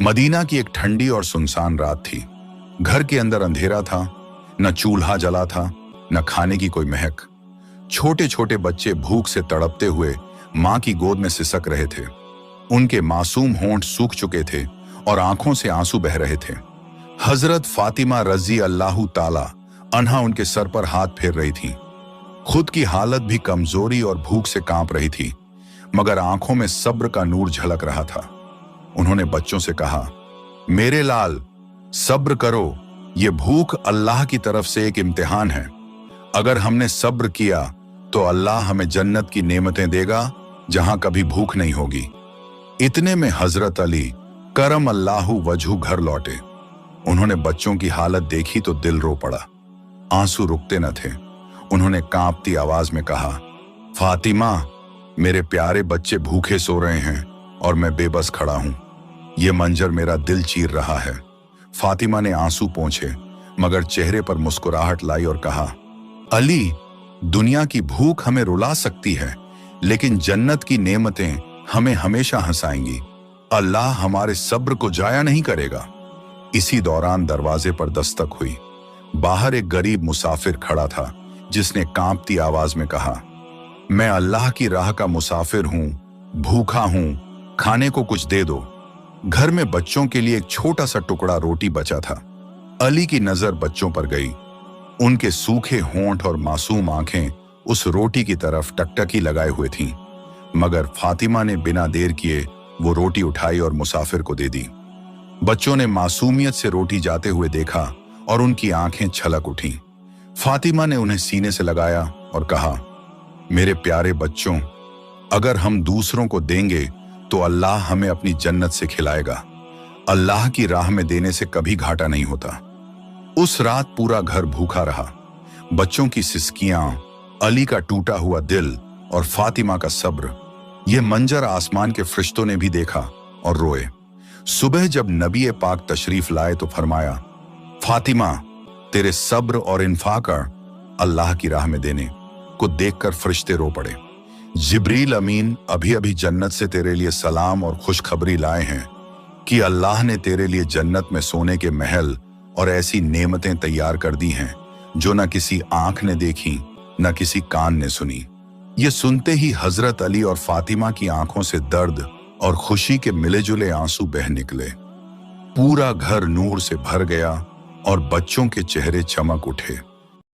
Medina की एक ठंडी और सुनसान रात थी। घर के अंदर अंधेरा था, न चूल्हा जला था, न खाने की कोई महक। छोटे छोटे बच्चे भूख से तड़पते हुए मां की गोद में सिसक रहे थे। उनके मासूम होंठ सूख चुके थे और आंखों से आंसू बह रहे थे। हजरत फातिमा रजी अल्लाह ताला अन्हा उनके सर पर हाथ फेर रही थी। खुद की हालत भी कमजोरी और भूख से कांप रही थी, मगर आंखों में सब्र का नूर झलक रहा था। उन्होंने बच्चों से कहा, मेरे लाल, सब्र करो, ये भूख अल्लाह की तरफ से एक इम्तिहान है। अगर हमने सब्र किया तो अल्लाह हमें जन्नत की नेमतें देगा जहां कभी भूख नहीं होगी। इतने में हजरत अली करम अल्लाहु वजहू घर लौटे। उन्होंने बच्चों की हालत देखी तो दिल रो पड़ा। आंसू रुकते न थे। उन्होंने कांपती आवाज में कहा, फातिमा, मेरे प्यारे बच्चे भूखे सो रहे हैं और मैं बेबस खड़ा हूं। ये मंजर मेरा दिल चीर रहा है। फातिमा ने आंसू पोंछे मगर चेहरे पर मुस्कुराहट लाई और कहा, अली, दुनिया की भूख हमें रुला सकती है, लेकिन जन्नत की नेमतें हमें हमेशा हंसाएंगी। अल्लाह हमारे सब्र को जाया नहीं करेगा। इसी दौरान दरवाजे पर दस्तक हुई। बाहर एक गरीब मुसाफिर खड़ा था, जिसने कांपती आवाज में कहा, मैं अल्लाह की राह का मुसाफिर हूं, भूखा हूं, खाने को कुछ दे दो। घर में बच्चों के लिए एक छोटा सा टुकड़ा रोटी बचा था। अली की नजर बच्चों पर गई। उनके सूखे होंठ और मासूम आंखें उस रोटी की तरफ टकटकी लगाए हुए थीं, मगर फातिमा ने बिना देर किए वो रोटी उठाई और मुसाफिर को दे दी। बच्चों ने मासूमियत से रोटी जाते हुए देखा और उनकी आंखें छलक उठीं। फातिमा ने उन्हें सीने से लगाया और कहा, मेरे प्यारे बच्चों, अगर हम दूसरों को देंगे तो अल्लाह हमें अपनी जन्नत से खिलाएगा। अल्लाह की राह में देने से कभी घाटा नहीं होता। उस रात पूरा घर भूखा रहा। बच्चों की सिसकियां, अली का टूटा हुआ दिल और फातिमा का सब्र, यह मंजर आसमान के फरिश्तों ने भी देखा और रोए। सुबह जब नबी पाक तशरीफ लाए तो फरमाया, फातिमा, तेरे सब्र और इन्फाक अल्लाह की राह में देने को देखकर फरिश्ते रो पड़े। जिब्रील अमीन अभी अभी जन्नत से तेरे लिए सलाम और खुशखबरी लाए हैं कि अल्लाह ने तेरे लिए जन्नत में सोने के महल और ऐसी नेमतें तैयार कर दी हैं जो न किसी आंख ने देखी न किसी कान ने सुनी। ये सुनते ही हजरत अली और फातिमा की आंखों से दर्द और खुशी के मिले जुले आंसू बह निकले। पूरा घर नूर से भर गया और बच्चों के चेहरे चमक उठे।